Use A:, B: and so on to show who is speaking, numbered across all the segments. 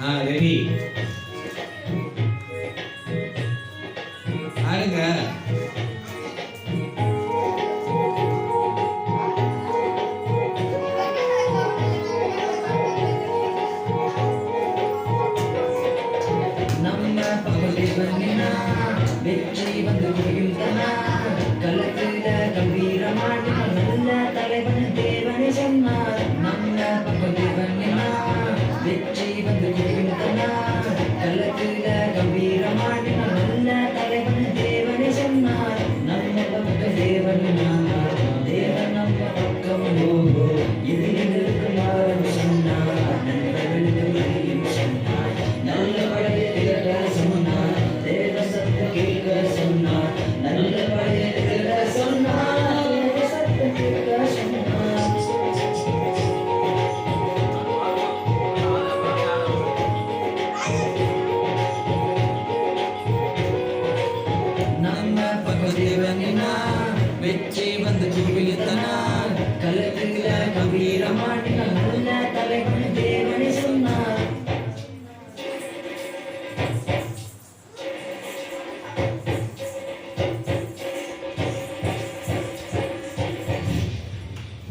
A: Ready ஆளுங்க.
B: நம்ம பக்கத்தை பண்ணினா வெற்றி வந்து முடியும் தனா கலத்துல கம்பீரமான நல்ல தலைவன் தேவனை சொன்னார். நம்ம பக்கத்தை பண்ணினா வெற்றி வந்து முடியும் தனா கலத்துல கம்பீரமான நல்ல தலைவன் தேவனை சொன்னார். நம்ம பக்க தேவன் தேவன் நம்ம பக்கம் இது எங்களுக்கு மாறும் சொன்னார். நண்பர்களுக்கு வழியும் சொன்னார். நல்ல பழைய சொன்னார். தேவ சத்த கேட்க சொன்னார். நல்ல பழைய சொன்னார். தேவ சத்த கேட்க சொன்னார். நம்ம பக்கத்தேவனினா வெற்றி வந்து குவித்தனா கலத்துல கம்பீரமான நல்ல தலைவன் தேவனை சொன்னார்.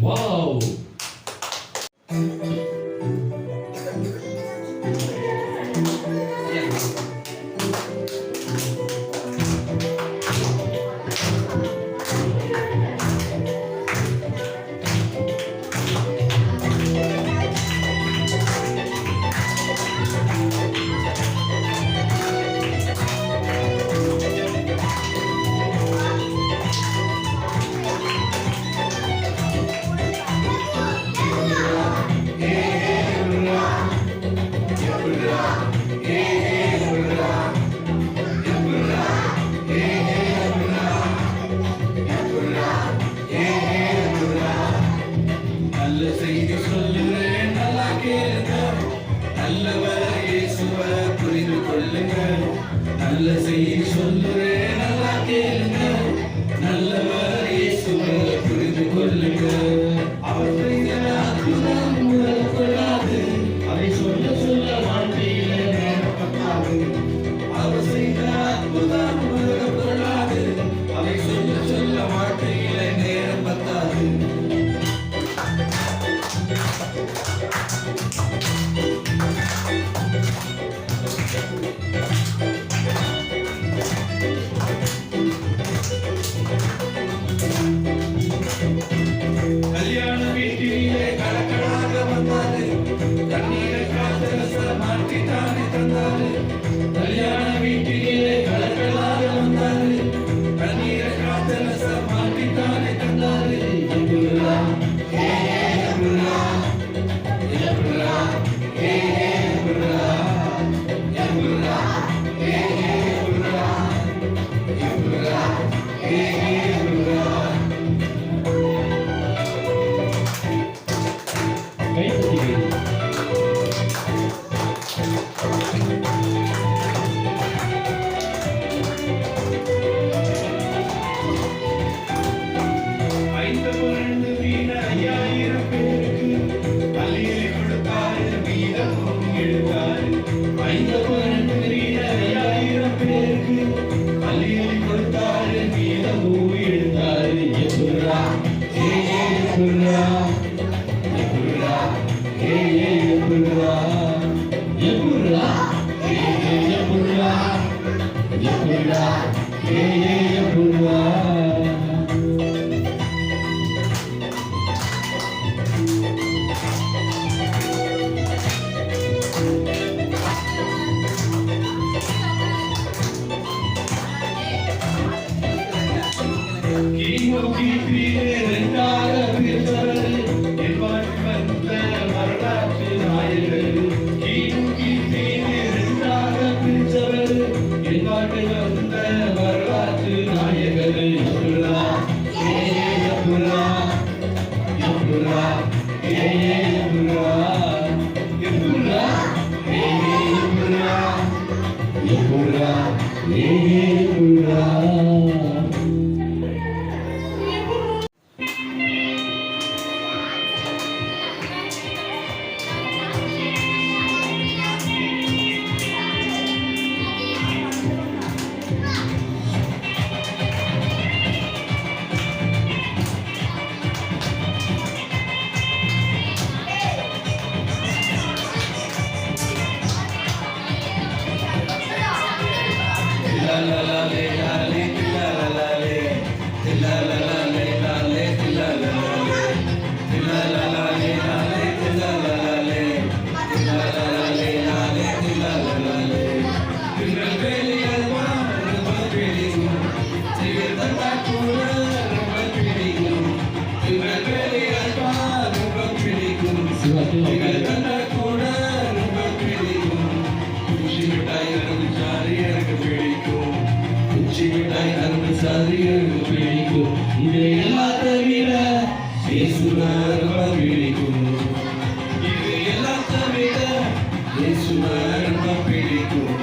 A: வாவ் நல்ல செய்தி சொல்லுறேன், நல்லா கேளுங்க. நல்லவர இயேசுவை புரிந்து கொள்ளுங்க. நல்ல செய்தி சொல்லுறேன், நல்லா கேளுங்க. நல்லவர இயேசுவை புரிந்து கொள்ளுங்க. அவர் செய்த அற்புதம் முதல் கொள்ளாது. அதை சொல்ல சொல்ல வாழ்க்கையில நேரம் பத்தாது. அவர் செய்த அற்புதம் முதல் கொள்ளாது. அதை சொல்ல சொல்ல வாழ்க்கையில நேரம் பத்தாது. கல்யாண வீட்டிலே கலக்கலாக வந்தாரு. கண்ணீரை காத்தரச மாற்றி தானே தந்தாரு. கல்யாண வீட்டிலே கலக்கலாக வந்தாரு. கண்ணீரை காத்தரச மாற்றி தானே தந்தாரு. எப்புரா ஏ எப்புரா எப்புரா ஏ எப்புரா எப்புரா ஏ எப்புரா எப்புரா ஏ எப்புரா. லாலே லாலே தில்லா லாலே தில்லா லாலே லாலே தில்லா லாலே தில்லா லாலே லாலே தில்லா லாலே தில்லா லாலே லாலே தில்லா லாலே திருநெல்வேலி அல்வா ரொம்ப பிடிக்கும் சிறுதண்டா கூட ரொம்ப பிடிக்கும் திருநெல்வேலி அல்வா ரொம்ப பிடிக்கும் சிறுதண்டா கூட ரொம்ப பிடிக்கும் குச்சி மிட்டாய் அரும்பு சாரி எனக்கு பிடிக்கும் குச்சி மிட்டாய் அரும்பு சாரி எனக்கு பிடிக்கும் இது எல்லாத்தை விட இயேசுவை ரொம்ப பிடிக்கும் இது எல்லாத்தை விட இயேசுவை ரொம்ப பிடிக்கும்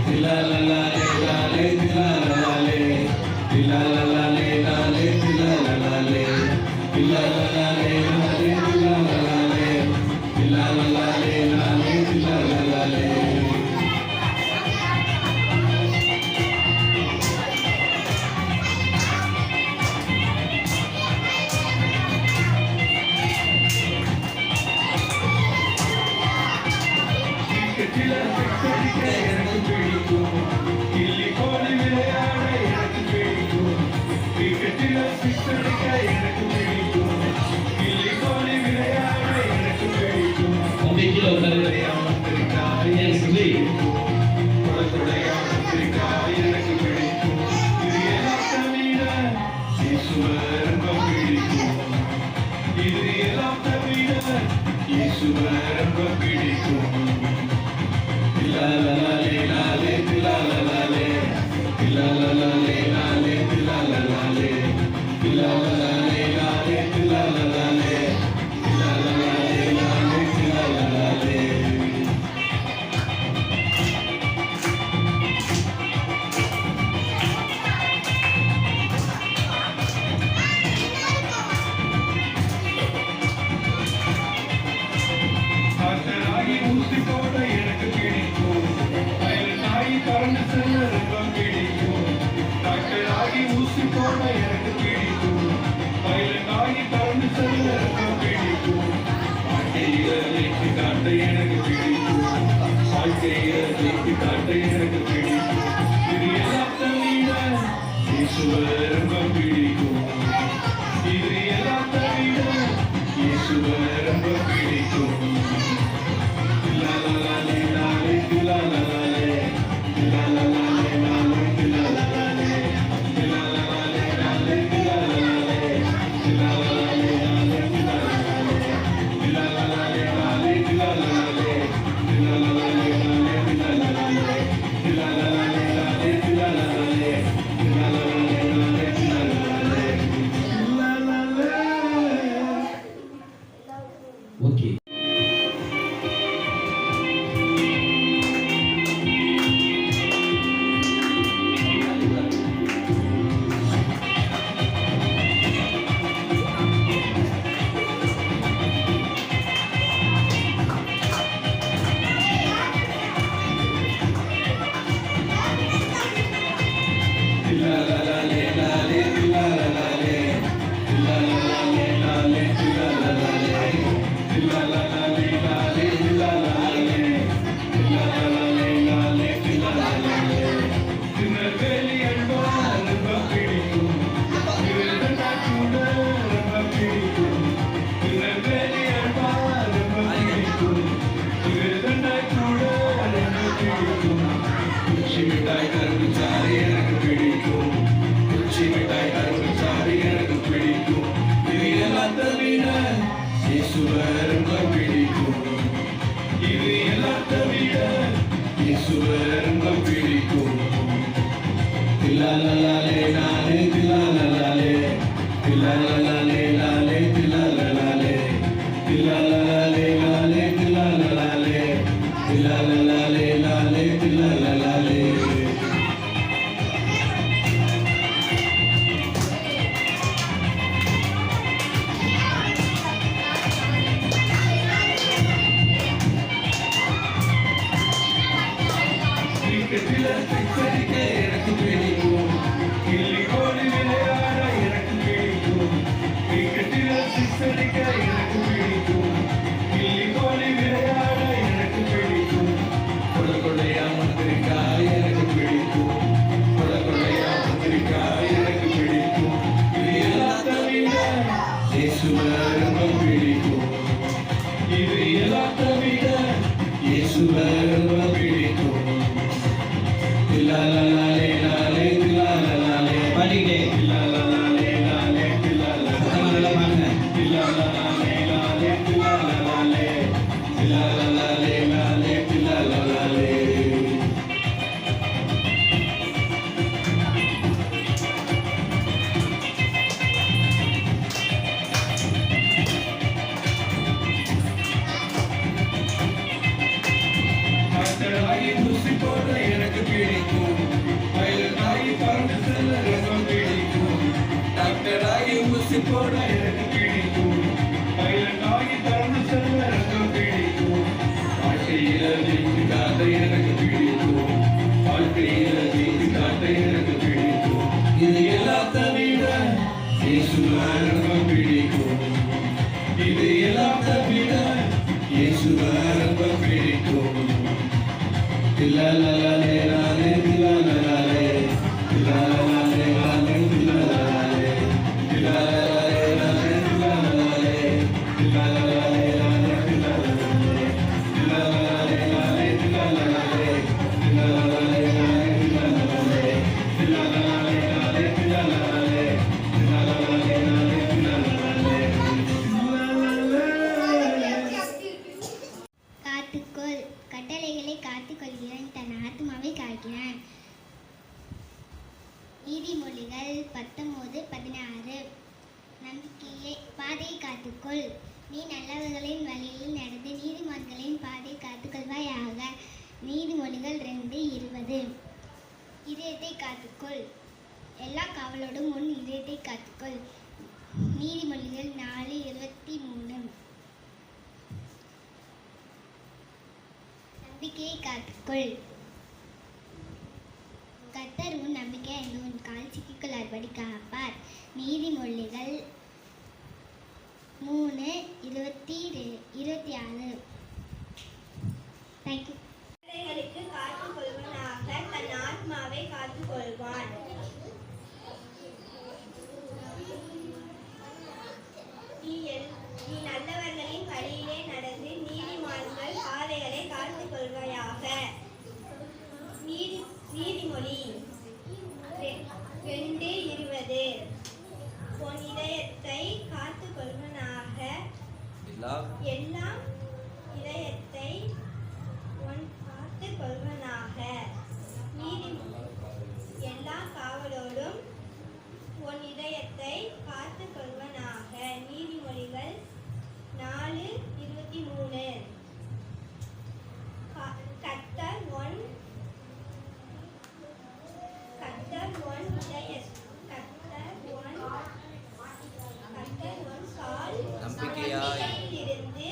A: தில்லா லாலே லாலே தில்லா லாலே தில்லா லாலே லாலே தில்லா லாலே தில்லா லாலே லாலே தில்லா லாலே தில்லா லாலே லாலே தில்லா லாலே கிரிக்கெட்டில சிக்ஸ் அடிக்க எனக்கு பிடிக்கும் கில்லி கோலி விளையாட எனக்கு பிடிக்கும் கிரிக்கெட்டில சிக்ஸ் அடிக்க எனக்கு பிடிக்கும் கில்லி கோலி விளையாட எனக்கு பிடிக்கும்
B: நம்பிக்கையில் உட்காரு.
A: வந்திருக்காய் எனக்கு பிடிக்கும் குளத்துடையாம வந்திருக்காய் எனக்கு பிடிக்கும் இது எல்லாத்தை விட இயேசுவை ரொம்ப பிடிக்கும் இது எல்லாத்தை விட இயேசுவை ரொம்ப பிடிக்கும் தில்லா லாலே லாலே தில்லா லாலே தில்லா லாலே லாலே தில்லா லாலே தில்லா லாலே லாலே தில்லா லாலே தில்லா லாலே லாலே தில்லா லாலே டாக்டராகி ஊசி போட எனக்கு பிடிக்கும் பைலட்டாகி பறந்து செல்ல ரொம்ப பிடிக்கும் டாக்டராகி ஊசி போட எனக்கு பிடிக்கும் பைலட்டாகி பறந்து செல்ல ரொம்ப பிடிக்கும் வாழ்க்கையில ஜெயித்து காட்ட எனக்கு பிடிக்கும் வாழ்க்கையில ஜெயித்து காட்ட எனக்கு பிடிக்கும் இது எல்லாத்தை விட இயேசுவை ரொம்ப பிடிக்கும் இது எல்லாத்தை விட இயேசுவை ரொம்ப பிடிக்கும் தில்லா லாலே லாலே தில்லா லாலே தில்லா லாலே லாலே தில்லா லாலே தில்லா லாலே லாலே தில்லா லாலே தில்லா லாலே லாலே தில்லா லாலே தில்லா லாலே லாலே தில்லா லாலே தில்லா லாலே லாலே தில்லா லாலே தில்லா லாலே லாலே தில்லா லாலே தில்லா லாலே லாலே தில்லா லாலே தில்லா லாலே.
B: ஓகே.
A: தில்லா லாலே லாலே தில்லா லாலே தில்லா லாலே லாலே தில்லா லாலே தில்லா லாலே லாலே தில்லா லாலே தில்லா லாலே லாலே தில்லா லாலே திருநெல்வேலி அல்வா ரொம்ப பிடிக்கும் திருநெல்வேலி கூட ரொம்ப பிடிக்கும் திருநெல்வேலி அல்வா ரொம்ப பிடிக்கும் திருநெல்வேலி கூட ரொம்ப பிடிக்கும் குச்சி மிட்டாய் கரும்பு சாறு எனக்கு பிடிக்கும் குச்சி மிட்டாய் கரும்பு சாறு எனக்கு பிடிக்கும் இது எல்லாத்தை விட இயேசுவை ரொம்ப பிடிக்கும் இது எல்லாத்தை விட இயேசுவை ரொம்ப பிடிக்கும் தில்லா லாலே லாலே தில்லா லாலே தில்லா லாலே லாலே தில்லா லாலே தில்லா லாலே லாலே தில்லா லாலே தில்லா லாலே லாலே தில்லா லாலே கிரிக்கெட்டில சிக்ஸ் அடிக்க எனக்கு பிடிக்கும் கில்லி கோலி விளையாட எனக்கு பிடிக்கும் போட எனக்கு பிடிக்கும் பைலட்டாகி பறந்து செல்ல எனக்கு பிடிக்கும் வாழ்க்கையில ஜெயித்து காட்ட எனக்கு பிடிக்கும் வாழ்க்கையில ஜெயித்து காட்ட எனக்கு பிடிக்கும் இது எல்லாத்த விட இயேசுவை ரொம்ப பிடிக்கும் இது எல்லாத்த விட இயேசுவை ரொம்ப பிடிக்கும் தில்லாலலே லாலே தில்லாலலே தில்லாலலே லாலே தில்லாலலே தில்லாலலே லாலே தில்லாலலே தில்லாலலே லாலே தில்லாலலே தில்லாலலே லாலே தில்லாலலே தில்லாலலே லாலே தில்லாலலே தில்லாலலே லாலே தில்லாலலே தில்லாலலே லாலே தில்லாலலே
C: காத்துக்கொள் கட்டளைகளை காத்துக்கொள்கிறான் தன் ஆத்மாவை காக்கிறான். நீதிமொழிகள் 19:16. நம்பிக்கையை பாதையை காத்துக்கொள். நீ நல்லவர்களின் வழியில் நடந்து நீதிமான்களின் பாதையை காத்துக்கொள்வாயாக. நீதிமொழிகள் 2:20. இதயத்தை காத்துக்கொள். எல்லா காவலோடும் உன் இதயத்தை காத்துக்கொள். நீதிமொழிகள் 4:23. நம்பிக்கையை காத்துக்கொள். கர்த்தர் உன் நம்பிக்கை என்று உன் கால் சிக்கிக்கொள்ளாதபடி காப்பார். நீதிமொழிகள் 3:26. தேங்க்யூ.
D: கட்டளைகளுக்கு காத்துக்கொள்வனாக தன் ஆத்மாவை காத்துக்கொள்வான். நீ நல்லவர்களின் வழியிலே நடந்து நீதிமான்கள் பாதைகளை காத்துக்கொள்வாயாக. நீதிமொழி 2:20. உன் இதயத்தை காத்துக்கொள்வனாக எல்லாம் இதயத்தை உன் காத்துக்கொள்வனாக. எல்லா காவலோடும் உன் இதயத்தை காத்துக்கொள்வனாக. நீதிமொழிகள் 4:23. கர்த்தர் உன் கால் நம்பிக்கையிலிருந்து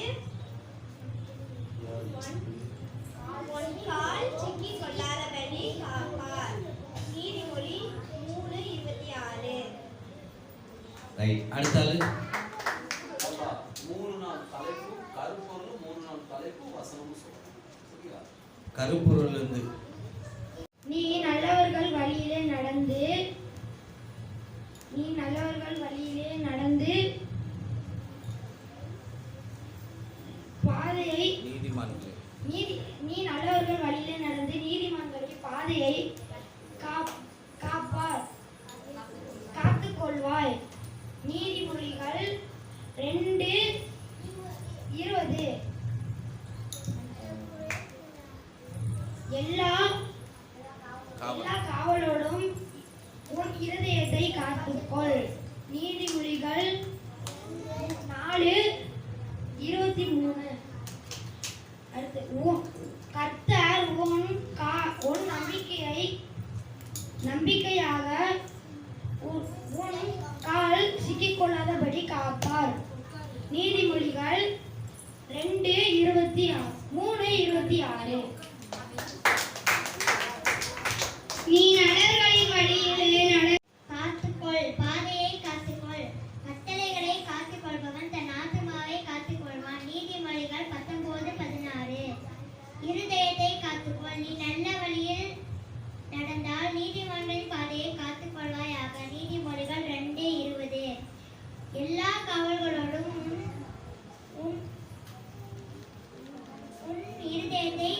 D: உன் கால் சிக்கிக் கொள்ளாதபடி காப்பார். நீதிமொழி 3:26.
B: ரைட், அடுத்த ஆளு.
E: 3 நாள் தலைப்பு கருப்பொருள், 3 நாள் தலைப்பு வசனமும் சொல்றேன். சரியா?
B: கருப்பொருள் இருந்து
D: நீ நல்லவர்கள் வழியிலே நடந்து பாதையை நீ நல்லவர்கள் வழியிலே நடந்து நீதிமான்களின் பாதையை காத்துக்கொள்வாய். நீதிமொழிகள் 2:20. எல்லா காவலோடும் உன் இருதயத்தை காத்துக்கொள். நீதிமொழிகள் 4:23. அடுத்து கர்த்தர் உன் நம்பிக்கையாக உன் கால் சிக்கிக்கொள்ளாதபடி காப்பார். நீதிமொழிகள் 3:26. நீ நல்லவர்களின் வழியிலே
C: காத்துக்கொள். பாதையை காத்துக்கொள். கட்டளைகளை காத்துக்கொள்பவன் தன் ஆத்மாவை காத்துக்கொள்வான். நீதிமொழிகள் 19:16. இருதயத்தை காத்துக்கொள். நீ நல்ல வழியில் நடந்தால் நீதிமான்களின் பாதையை காத்துக்கொள்வாயாக. நீதிமொழிகள் 2:20. எல்லா காவல்களோடும் உன் இருதயத்தை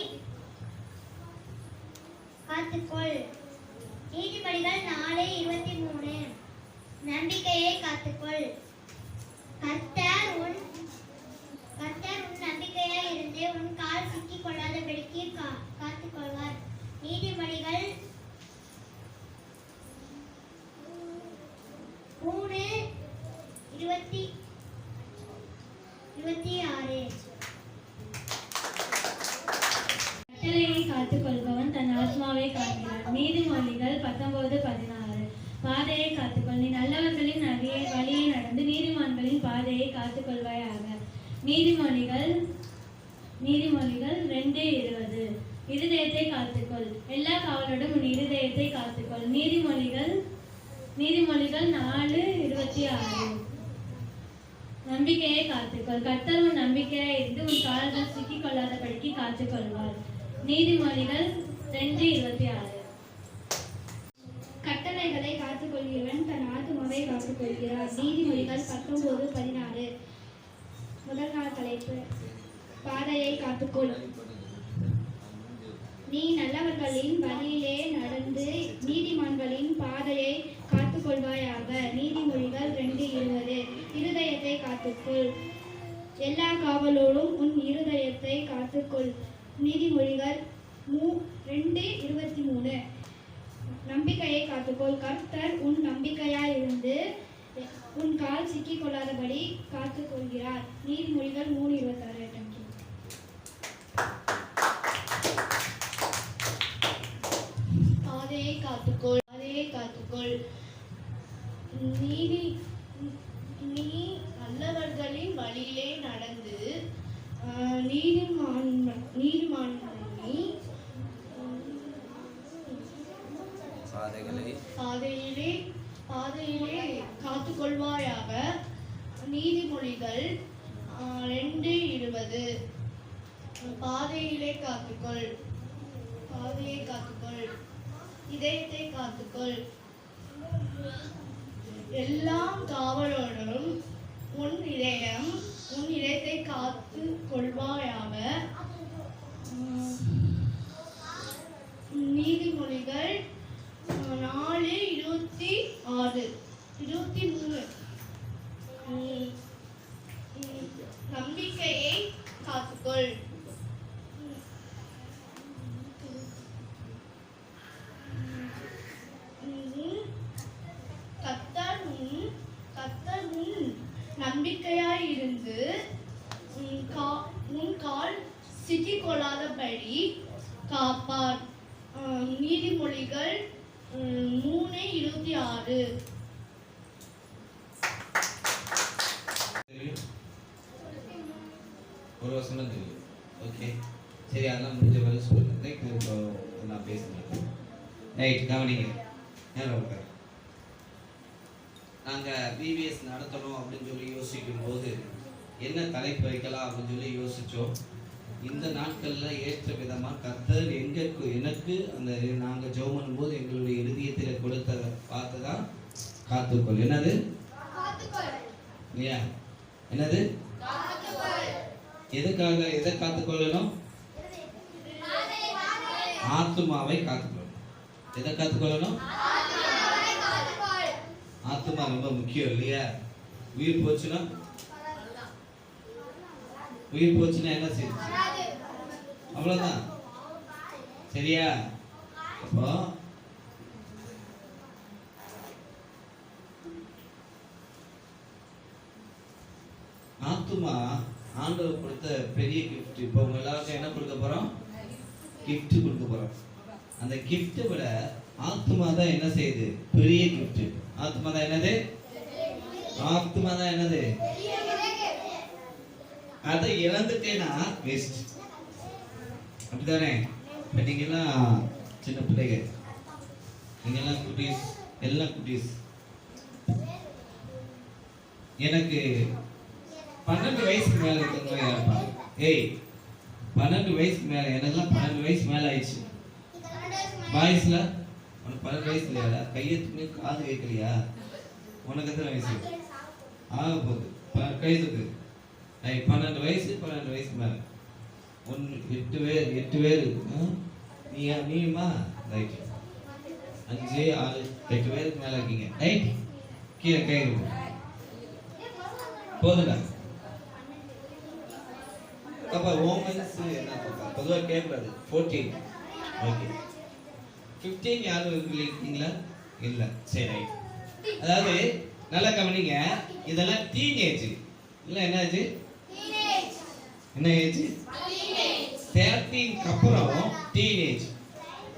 C: காத்துக்கொள். நீதிமொழிகள் 4:23. நம்பிக்கையை காத்துக்கொள். கர்த்தர் உன் நம்பிக்கையாய் இருந்து உன் கால் சிக்கிக் கொள்ளாதபடிக்கு காத்துக்கொள்வார். நீதிமொழிகள் 3:26.
F: கட்டளையை காத்துக்கொள்பவன் தன் ஆத்மாவை காக்கிறான். நீதிமொழிகள் 19:16. பாதையை காத்துக்கொள். நீ நல்லவர்களின் வழியை நடந்து நீதிமான்களின் பாதையை காத்துக்கொள்வாயாக. நீதிமொழிகள் 2:20. இருதயத்தை காத்துக்கொள். எல்லா காவலோடும் உன் இருதயத்தை காத்துக்கொள். நீதிமொழிகள் 4:26. நம்பிக்கையை காத்துக்கொள். கர்த்தர் உன் நம்பிக்கையாய் இருந்து உன் கால்கள் சிக்கிக் கொள்ளாதபடிக்கு காத்துக்கொள்வார். நீதிமொழிகள் 2:26.
D: கட்டளைகளை காத்துக்கொள்கிறவன் தன் ஆத்துமாவை காத்துக்கொள்கிறார். நீதிமொழிகள் 19:16. முதல் நாள் தலைப்பு பாதையை காத்துக்கொள். நீ நல்லவர்களின் வழியிலே நடந்து நீதிமான்களின் பாதையை காத்துக்கொள்வாயாக. நீதிமொழிகள் 2:20. இருதயத்தை காத்துக்கொள். எல்லா காவலோடும் உன் இருதயத்தை காத்துக்கொள். நீதிமொழிகள் 2:23. நம்பிக்கையை காத்துக்கொள். கர்த்தர் உன் நம்பிக்கையாயிருந்து உன் கால் சிக்கிக் கொள்ளாதபடி காத்துக்கொள்கிறார். நீதிமொழிகள் 3:26.
C: பாதையை காத்துக்கொள். நீ நல்லவர்களின் வழியிலே நடந்து பாதையிலே காத்துக்கொள்வாயாக. நீதிமொழிகள் 2:20. பாதையை காத்துக்கொள். இதயத்தை காத்துக்கொள். எல்லா காவலோடும் உன் இதயத்தை காத்து கொள்வாயாக. நீதிமொழிகள் 4:23. நம்பிக்கையை காத்துக்கொள். கர்த்தர் உன் நம்பிக்கையாயிருந்து உன் கால் சிக்கிக் கொள்ளாதபடி காப்பார். நீதிமொழிகள் 3:26.
B: ஒரு வசனம் தெரியும். ஓகே, சரி, அதெல்லாம் முடிஞ்ச வரை சொல்லுங்க. இப்போ நான் பேசுகிறேன். ரைட், கவனிங்க. நேரம் உட்காரு. நாங்கள் பிபிஎஸ் நடத்தணும் அப்படின்னு சொல்லி யோசிக்கும் போது என்ன தலைப்பு வைக்கலாம் அப்படின்னு சொல்லி யோசித்தோம். இந்த நாட்களில் ஏற்ற விதமாக கர்த்தர் எனக்கு அந்த நாங்கள் ஜெபம் பண்ணும்போது எங்களுடைய இருதயத்தில் கொடுத்தத பார்த்து தான் காத்துக்கொள். என்னது? இல்லையா? என்னது? எதுக்காக எதை காத்துக்கொள்ளணும்? ஆத்துமாவை காத்துக்கொள்ளணும். எதை காத்துக்கொள்ளணும்? ஆத்துமா ரொம்ப முக்கியம் இல்லையா? உயிர் போச்சுன்னா என்ன செய்யுது? அவ்வளவுதான். சரியா? அப்போ ஆத்துமா ஆண்டவர் கொடுத்த பெரிய கிஃப்ட். இப்போ உங்க எல்லாருக்கும் என்ன கொடுக்க போறோம்? கிஃப்ட் கொடுக்க போறோம். அந்த கிஃப்ட்டை விட ஆத்துமா தான் என்ன செய்யுது? பெரிய கிஃப்ட். ஆத்மா தான் என்னது? அதை இழந்துட்டேன்னா வேஸ்ட். அப்படிதானே? இப்போ நீங்கெல்லாம் சின்ன பிள்ளைங்க, நீங்கெல்லாம் குட்டீஸ், எல்லாம் குட்டீஸ். எனக்கு 12 வயசுக்கு மேலே இருக்கிறவங்க யாருப்பா? 12 வயசுக்கு மேலே. எனக்கெல்லாம் 12 வயசு மேலே ஆயிடுச்சு. பாய்ஸ்ல உனக்கு 12 வயசு இல்லையா? கையெழுத்துமே காது கேட்கலையா? உனக்கு எத்தனை வயசு ஆக போகுது? கையெழுத்துக்கு 12 வயசு மேலே. 8 பேர். நீமா ரைட். 5, 6, 8 பேருக்கு மேலே இருக்கீங்க. ரைட், கீழே கை போதுங்க. அப்போ ஓமன்ஸ் என்ன பொதுவாக கேட்கக்கூடாது. 14. ஓகே, 15 யாரும் இருக்கீங்களா? இல்லை. சரி, அதாவது நல்லா கவனிங்க. இதெல்லாம் டீனேஜ் இல்லை. என்ன ஏஜ்? என்ன ஏஜ்? 13க்கு அப்புறம் டீனேஜ்.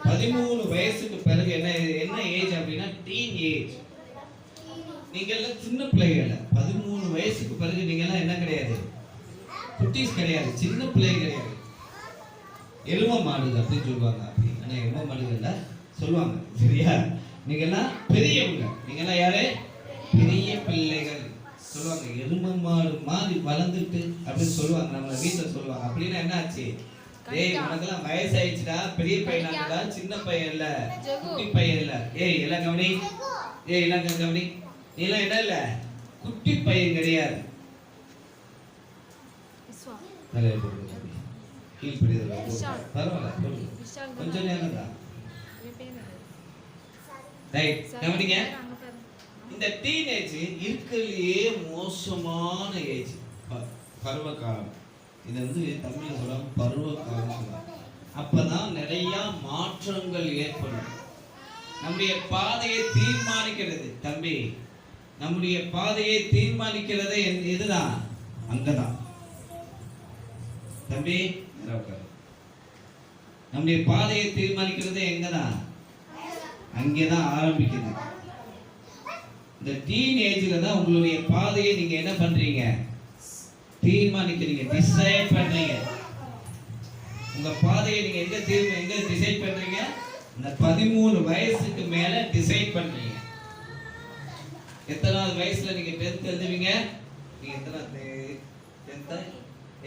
B: 13 வயசுக்கு பிறகு என்ன ஏஜ் அப்படின்னா டீன் ஏஜ். நீங்க எல்லாம் சின்ன பிள்ளைகள் 13 வயசுக்கு பிறகு நீங்க எல்லாம் என்ன கிடையாது, குட்டீஸ் கிடையாது, சின்ன பிள்ளை கிடையாது. எரும மாடு அப்படின்னு சொல்லுவாங்க. அப்படி ஆனா எரும மாடுகள்ல சொல்லுவாங்க. சரியா? நீங்க எல்லாம் பெரியவங்க. நீங்க எல்லாம் யாரு? பெரிய பிள்ளைகள் சொல்லுவாங்க. எரும மாடு மாதிரி வளர்ந்துட்டு அப்படின்னு சொல்லுவாங்க. நம்ம வீட்டுல சொல்லுவாங்க. அப்படின்னா என்ன ஆச்சு? ஏய் உனக்கெல்லாம் வயசாயிடுச்சுடா, பெரிய பையனாங்கடா, சின்ன பையன் இல்ல, குட்டி பையன் இல்ல. ஏய் எல்லாம் கவனி, ஏய் எல்லாம் கவனி, நீ எல்லாம் என்ன இல்ல, குட்டி பையன் கிடையாது. பரவாயில்ல, கொஞ்சம் நேரம் தான். கவனிங்க, இந்த டீனேஜ் இருக்கிறதுலயே மோசமான ஏஜ், பருவ காலம். இது வந்து தமிழ்ல சொல்லுவாங்க பருவ காலம் சொல்லுவாங்க. அப்பதான் நிறைய மாற்றங்கள் ஏற்படும். நம்முடைய பாதையை தீர்மானிக்கிறது தம்பி, நம்முடைய பாதையை தீர்மானிக்கிறது எதுதான்? அங்கதான் தம்பி, நம்முடைய பாதையை தீர்மானிக்கிறது எங்கதான்? அங்கேதான் ஆரம்பிக்குது. இந்த டீனேஜ்ல தான் உங்களுடைய பாதையை நீங்க என்ன பண்றீங்க? தீர்மானிக்கிறீங்க, டிசைட் பண்றீங்க. உங்க பாதையை நீங்க எங்க டிசைட் பண்றீங்க? இந்த 13 வயசுக்கு மேல டிசைட் பண்றீங்க. எத்தனாவது வயசுல நீங்க 10th எழுதுவீங்க? நீங்க எத்தனாவது? 10th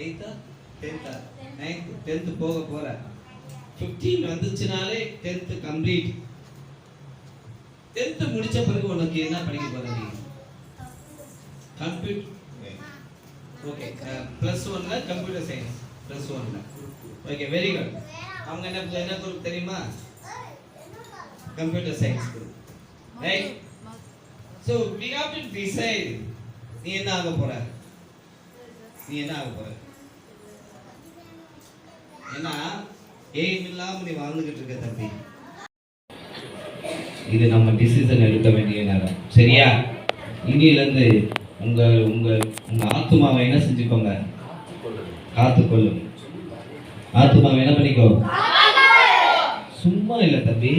B: 8th 10th 9th 10th போக போற. 15 வந்துச்சுனாலே 10th கம்ப்ளீட். 10th முடிச்ச பிறகு உனக்கு என்ன படிக்க போற? நீ கம்ப்யூட்டர் ஓகே, +1ல கம்ப்யூட்டர் சயின்ஸ் +1ல. Okay, very good. அவங்க என்ன குரூப் தெரியுமா? Computer science group, right? So we have to decide. நீ என்ன ஆக போற? நீ என்ன ஆக போற? ஏன்னா எய்ம் இல்லாம நீ வாழ்ந்துகிட்டு இருக்க தம்பி. இது நம்ம டிசிஷன் எடுக்க வேண்டிய நேரம். சரியா? இனியிலிருந்து உங்க உங்க உங்க ஆத்துமாவை என்ன செஞ்சுக்கோங்க? காத்துக்கொள்ளும். ஆத்துமாவை என்ன பண்ணிக்கோ? சும்மா இல்லை தம்பி.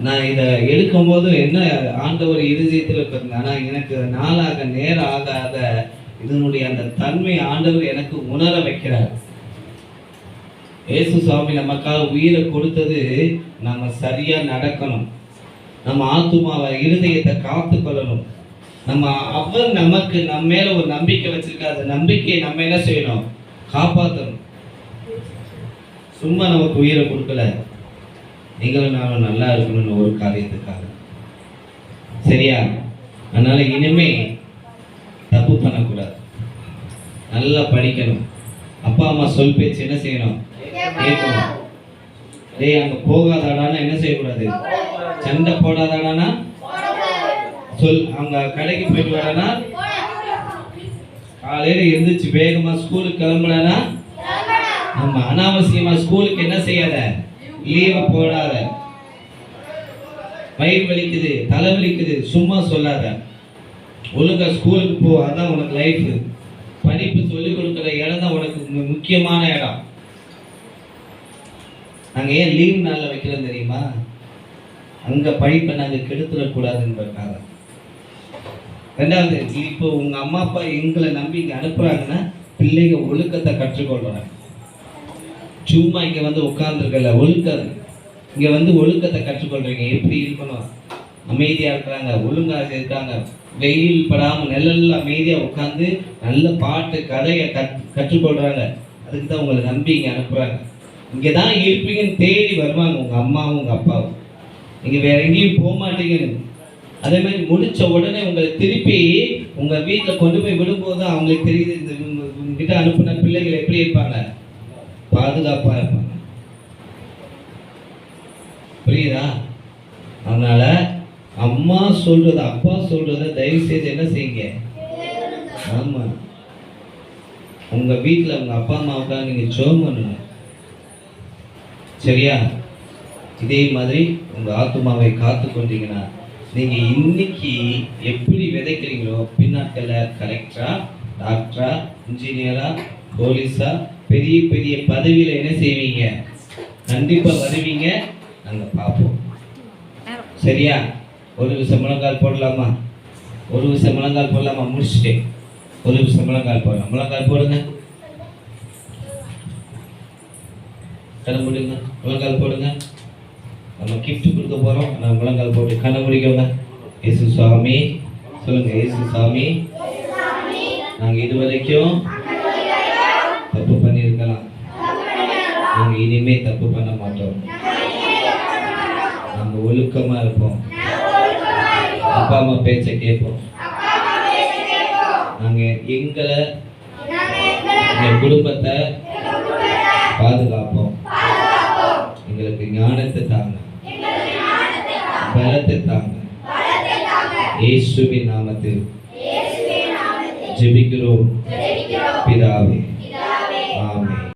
B: நான் இதை எடுக்கும் போது என்ன ஆண்டவர் இருதயத்தில் இருப்பாங்க. ஆனா எனக்கு நாளாக நேரம் ஆக ஆக இதனுடைய அந்த தன்மை ஆண்டவர் எனக்கு உணர வைக்கிறார். இயேசு சுவாமி நமக்காக உயிரை கொடுத்தது நம்ம சரியா நடக்கணும். நம்ம ஆத்துமாவை இருதயத்தை காத்து கொள்ளணும். அவர் நமக்கு நம்ம மேல ஒரு நம்பிக்கை வச்சிருக்க, அந்த நம்பிக்கையை நம்ம என்ன செய்யணும்? காப்பாற்றணும். சும்மா நமக்கு உயிரை கொடுக்கல, நீங்களும் நானும் நல்லா இருக்கணும்னு ஒரு காரியத்துக்காக. சரியா? அதனால இனிமே தப்பு பண்ணக்கூடாது, நல்லா படிக்கணும். அப்பா அம்மா சொல் பேச்சு என்ன செய்யணும்? கேட்கணும். டேய் அங்க போகாதாடானா என்ன செய்யக்கூடாது? சண்டை போடாதாடானா சொல். அவங்க கடைக்கு போயிட்டு வரானா காலையில எழுந்திரிச்சு வேகமா ஸ்கூலுக்கு கிளம்புறானா நம்ம அனாவசியமா ஸ்கூலுக்கு என்ன செய்யாத, லீவை போடாத. வயிறு வலிக்குது, தலை வலிக்குது சும்மா சொல்லாத. ஒழுங்கா ஸ்கூலுக்கு போ, அதான் உனக்கு லைஃப். படிப்பு சொல்லிக் கொடுக்குற இடம் தான் உனக்கு முக்கியமான இடம். நாங்க ஏன் லீவ் நாள்ல வைக்கிறோம் தெரியுமா? அங்க படிப்பை நாங்க கெடுத்துடக்கூடாதுன்றதுக்காக. ரெண்டாவது, இப்போ உங்க அம்மா அப்பா எங்களை நம்பி இங்க அனுப்புறாங்கன்னா பிள்ளைங்க ஒழுக்கத்தை கற்றுக்கொள்றாங்க. சும்மா இங்க வந்து உட்கார்ந்துருக்கல, ஒழுக்கம் இங்க வந்து ஒழுக்கத்தை கற்றுக்கொள்றீங்க. எப்படி இருக்கணும்? அமைதியா இருக்கிறாங்க, ஒழுங்காக இருக்காங்க, வெயில் படாம நிழல்ல அமைதியா உட்கார்ந்து நல்ல பாட்டு கதையை கற்றுக்கொள்றாங்க. அதுக்கு தான் உங்களை நம்பி இங்க அனுப்புறாங்க. இங்கதான் இருப்பீங்கன்னு தேடி வருவாங்க உங்க அம்மாவும் உங்க அப்பாவும். நீங்க வேற எங்கேயும் போக மாட்டீங்கன்னு. அதே மாதிரி முடிச்ச உடனே உங்களை திருப்பி உங்க வீட்டுல கொண்டு போய் விடும்போது அவங்களுக்கு தெரியுது இந்த கிட்ட அனுப்புன பிள்ளைகள் எப்படி இருப்பாங்க, பாதுகாப்பா இருப்பாங்க. புரியுதா? அதனால அம்மா சொல்றத அப்பா சொல்றத தயவு செய்து என்ன செய்யுங்க. ஆமா, உங்க வீட்டுல உங்க அப்பா அம்மாவுக்காக நீங்க ஜெபம் பண்ணணும். சரியா? இதே மாதிரி உங்க ஆத்துமாவை காத்து கொண்டீங்கன்னா நீங்க இன்னைக்கு எப்படி விதைக்கிறீங்களோ பின்னாட்கள்ல கலெக்டரா, டாக்டரா, இன்ஜினியரா, போலீஸா, பெரிய பெரிய பதவியில என்ன செய்வீங்க? கண்டிப்பா வருவீங்க. நாங்க பார்ப்போம். சரியா? ஒரு விஷயம் முழங்கால் போடலாமா? ஒரு விஷயம் முழங்கால் போடலாமா? முடிச்சுட்டேன். ஒரு விஷயம் முழங்கால் போடலாம். முழங்கால் போடுங்க. கண்ணை முடிங்க. முழங்கால் போடுங்க. நம்ம கிஃப்ட் கொடுக்க போகிறோம். நம்ம முழங்கால் போட்டு கண்ணை முடிக்கோங்க. இயேசு சுவாமி சொல்லுங்க. இயேசு சாமி, நாங்கள் இதுவரைக்கும் தப்பு பண்ணியிருக்கலாம். நாங்கள் இனிமே தப்பு பண்ண மாட்டோம். நாங்கள் ஒழுக்கமாக இருப்போம். அப்பா அம்மா பேச்சை கேட்போம். நாங்கள் எங்களை எங்கள் குடும்பத்தை பாதுகாப்போம். எங்களுக்கு ஞானத்தை தாங்க, பலத்தை தாங்க. இயேசுவின் நாமத்தில் ஜெபிக்கிறோம் பிதாவே. ஆமென்.